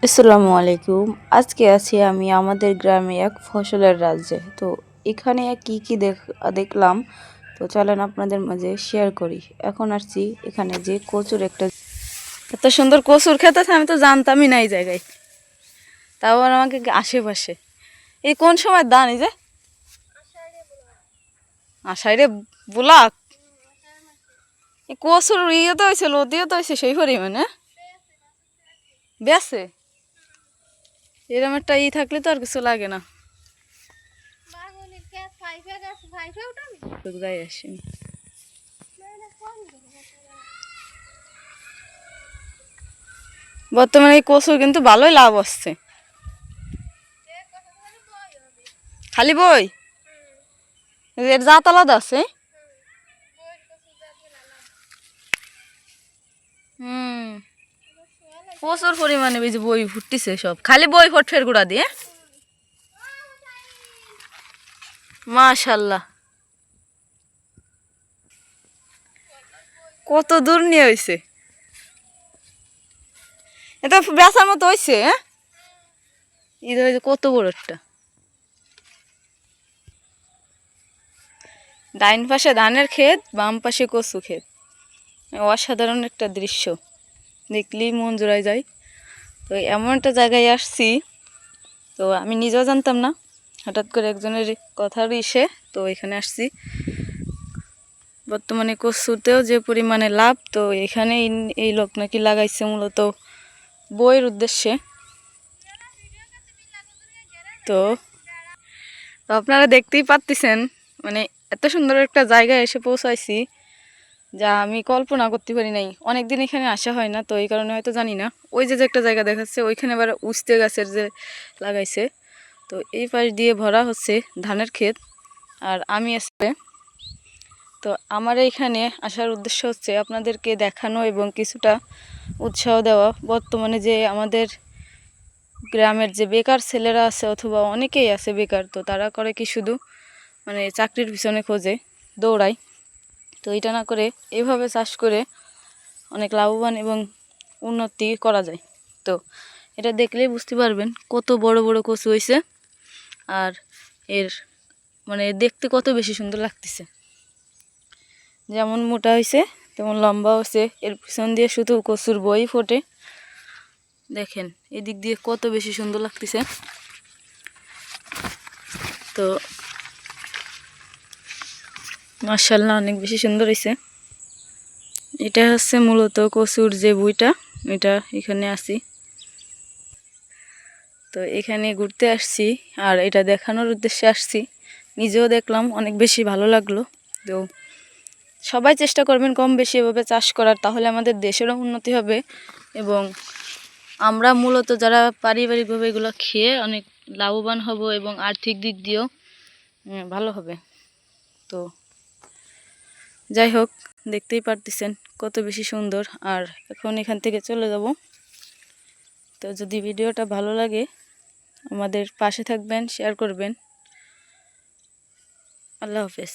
আসসালামু আলাইকুম। আজকে আছি আমি আমাদের গ্রামে এক ফসলের রাজ্যে। তো এখানে কি কি দেখলাম, তো চলেন আপনাদের মাঝে শেয়ার করি। এখন আসছি এখানে যে কচুর একটা এত সুন্দর কচুর ক্ষেত আছে, আমি তো জানতামই না এই জায়গায়, তাও আর আমাকে আশেপাশে। এই কোন সময় দান এই যে আষাঢ়ে বুলাক, এই কচুর ইয়ে তো হয়েছে, লদিও তো হয়েছে সেই পরিমাণে বেছে। এরকম একটা থাকলে তো আর কিছু লাগে না। যাই আসি বর্তমানে এই কচুর কিন্তু ভালোই লাভ আসছে। খালি বই এর জাত আলাদা আছে। হুম, প্রচুর পরিমাণে এই যে বই ফুটতেছে, সব খালি বই ফটফের গুঁড়া দিয়ে। মাশাল্লাহ, কত দূর নিয়ে হয়েছে, এটা বেচার মতো হয়েছে। হ্যাঁ, ঈদ হয়েছে কত বড় একটা। ডাইন পাশে ধানের ক্ষেত, বাম পাশে কচু ক্ষেত, অসাধারণ একটা দৃশ্য, দেখলেই মন জোড়ায় যায়। তো এমন একটা জায়গায় আসছি, তো আমি নিজেও জানতাম না, হঠাৎ করে একজনের কথার ইসে তো এখানে আসছি। বর্তমানে কচুতেও যে পরিমাণে লাভ, তো এখানে এই লোক নাকি লাগাইছে মূলত বইয়ের উদ্দেশ্যে। তো আপনারা দেখতেই পাচ্ছেন, মানে এত সুন্দর একটা জায়গায় এসে পৌঁছাইছি যা আমি কল্পনা করতে পারি নাই। অনেকদিন এখানে আসা হয় না, তো এই কারণে হয়তো জানি না। ওই যে একটা জায়গা দেখাচ্ছে, ওইখানে আবার উস্তে গাছের যে লাগাইছে, তো এই পাশ দিয়ে ভরা হচ্ছে ধানের ক্ষেত। আর আমি আসলে, তো আমার এইখানে আসার উদ্দেশ্য হচ্ছে আপনাদেরকে দেখানো এবং কিছুটা উৎসাহ দেওয়া। বর্তমানে যে আমাদের গ্রামের যে বেকার ছেলেরা আছে, অথবা অনেকেই আছে বেকার, তো তারা করে কি শুধু মানে চাকরির পিছনে খোঁজে, দৌড়ায়। তো এটা না করে এভাবে চাষ করে অনেক লাভবান এবং উন্নতি করা যায়। তো এটা দেখলেই বুঝতে পারবেন কত বড় বড় কচু হয়েছে, আর এর মানে দেখতে কত বেশি সুন্দর লাগতেছে। যেমন মোটা হয়েছে তেমন লম্বা হয়েছে, এর পিছন দিয়ে শুধু কচুর বই ফোটে। দেখেন এদিক দিয়ে কত বেশি সুন্দর লাগতেছে। তো মাশাআল্লাহ অনেক বেশি সুন্দর হয়েছে। এটা হচ্ছে মূলত কচুর যে বইটা, এটা এখানে আসি। তো এখানে ঘুরতে আসছি আর এটা দেখানোর উদ্দেশ্যে আসছি। নিজেও দেখলাম, অনেক বেশি ভালো লাগলো। তো সবাই চেষ্টা করবেন কম বেশি এভাবে চাষ করার, তাহলে আমাদের দেশেরও উন্নতি হবে এবং আমরা মূলত যারা পারিবারিকভাবে এগুলো খেয়ে অনেক লাভবান হব এবং আর্থিক দিক দিয়েও ভালো হবে। তো যাই হোক, দেখতেই পারতেছেন কত বেশি সুন্দর। আর এখন এখান থেকে চলে যাব। তো যদি ভিডিওটা ভালো লাগে আমাদের পাশে থাকবেন, শেয়ার করবেন। আল্লাহ হাফেজ।